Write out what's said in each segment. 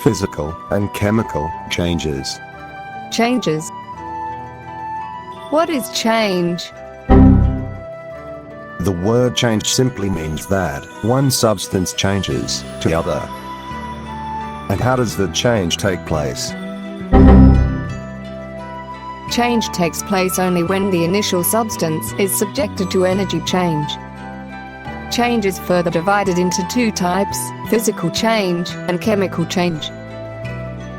Physical and chemical changes. Changes. What is change? The word change simply means that one substance changes to the other. And how does the change take place? Change takes place only when the initial substance is subjected to energy change. Change is further divided into two types: physical change and chemical change.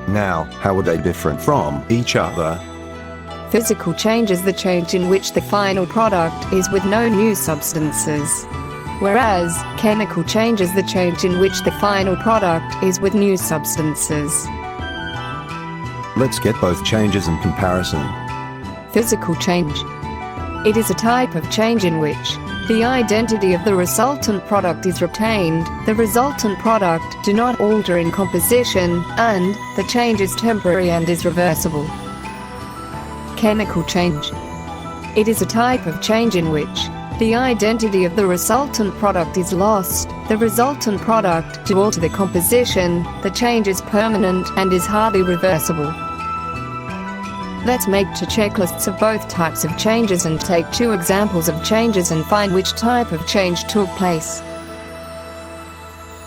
Now, how are they different from each other? Physical change is the change in which the final product is with no new substances, whereas chemical change is the change in which the final product is with new substances. Let's get both changes in comparison. Physical change. It is a type of change in which the identity of the resultant product is retained, the resultant product do not alter in composition, and the change is temporary and is reversible. Chemical change. It is a type of change in which the identity of the resultant product is lost, the resultant product to alter the composition, the change is permanent and is hardly reversible. Let's make two checklists of both types of changes and take two examples of changes and find which type of change took place.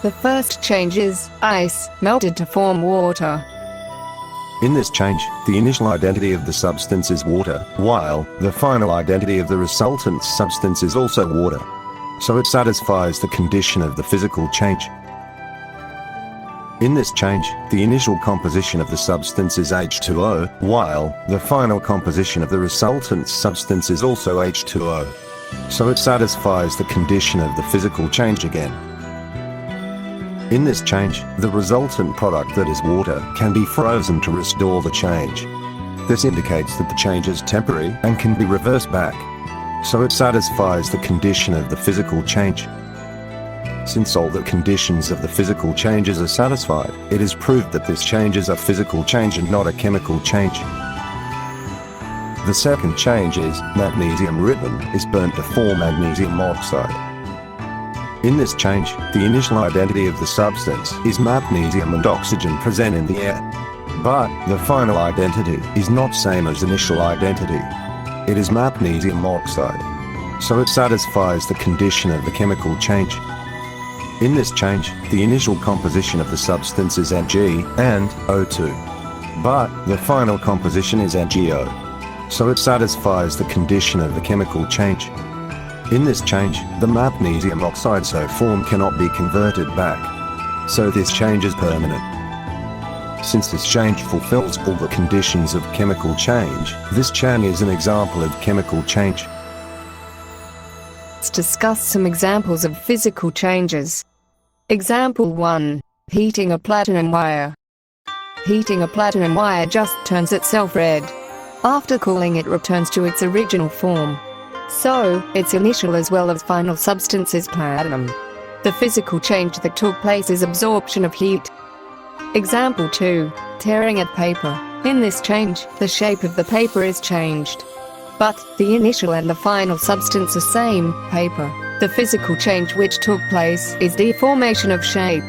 The first change is ice melted to form water. In this change, the initial identity of the substance is water, while the final identity of the resultant substance is also water. So it satisfies the condition of the physical change. In this change, the initial composition of the substance is H2O, while the final composition of the resultant substance is also H2O. So it satisfies the condition of the physical change again. In this change, the resultant product, that is water, can be frozen to restore the change. This indicates that the change is temporary and can be reversed back. So it satisfies the condition of the physical change. Since all the conditions of the physical changes are satisfied, it is proved that this change is a physical change and not a chemical change. The second change is magnesium ribbon is burnt to form magnesium oxide. In this change, the initial identity of the substance is magnesium and oxygen present in the air. But the final identity is not same as initial identity. It is magnesium oxide. So it satisfies the condition of the chemical change. In this change, the initial composition of the substance is Mg and O2. But the final composition is MgO. So it satisfies the condition of the chemical change. In this change, the magnesium oxide so formed cannot be converted back. So this change is permanent. Since this change fulfills all the conditions of chemical change, this change is an example of chemical change. Let's discuss some examples of physical changes. Example 1. Heating a platinum wire. Heating a platinum wire just turns itself red. After cooling, it returns to its original form. So, its initial as well as final substance is platinum. The physical change that took place is absorption of heat. Example 2. Tearing at paper. In this change, the shape of the paper is changed. But the initial and the final substance are same, paper. The physical change which took place is deformation of shape.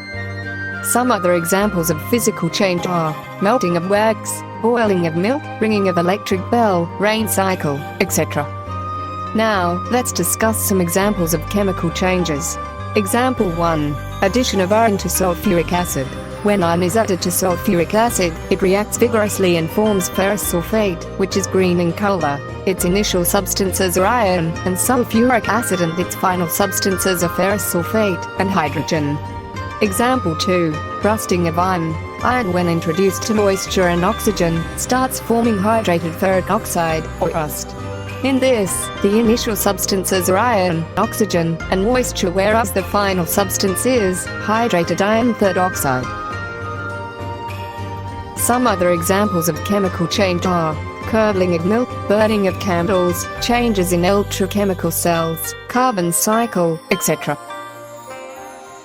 Some other examples of physical change are melting of wax, boiling of milk, ringing of electric bell, rain cycle, etc. Now, let's discuss some examples of chemical changes. Example 1. Addition of iron to sulfuric acid. When iron is added to sulfuric acid, it reacts vigorously and forms ferrous sulfate, which is green in color. Its initial substances are iron and sulfuric acid, and its final substances are ferrous sulfate and hydrogen. Example 2. Rusting of iron. Iron, when introduced to moisture and oxygen, starts forming hydrated ferric oxide, or rust. In this, the initial substances are iron, oxygen, and moisture, whereas the final substance is hydrated iron third oxide. Some other examples of chemical change are curdling of milk, burning of candles, changes in electrochemical cells, carbon cycle, etc.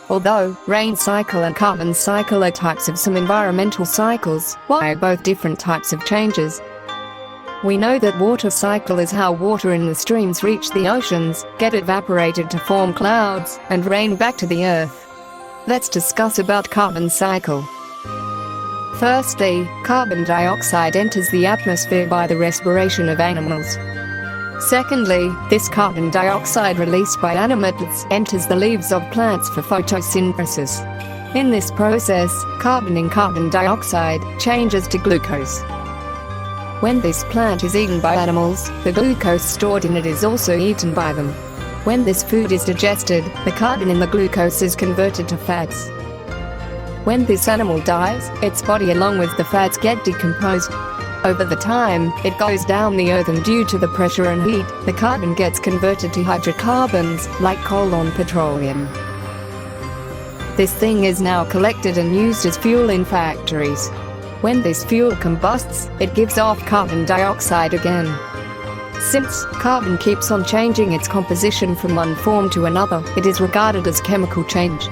Although rain cycle and carbon cycle are types of some environmental cycles, why are both different types of changes? We know that water cycle is how water in the streams reach the oceans, get evaporated to form clouds, and rain back to the earth. Let's discuss about carbon cycle. Firstly, carbon dioxide enters the atmosphere by the respiration of animals. Secondly, this carbon dioxide released by animals enters the leaves of plants for photosynthesis. In this process, carbon in carbon dioxide changes to glucose. When this plant is eaten by animals, the glucose stored in it is also eaten by them. When this food is digested, the carbon in the glucose is converted to fats. When this animal dies, its body along with the fats get decomposed. Over the time, it goes down the earth, and due to the pressure and heat, the carbon gets converted to hydrocarbons, like coal and petroleum. This thing is now collected and used as fuel in factories. When this fuel combusts, it gives off carbon dioxide again. Since carbon keeps on changing its composition from one form to another, it is regarded as chemical change.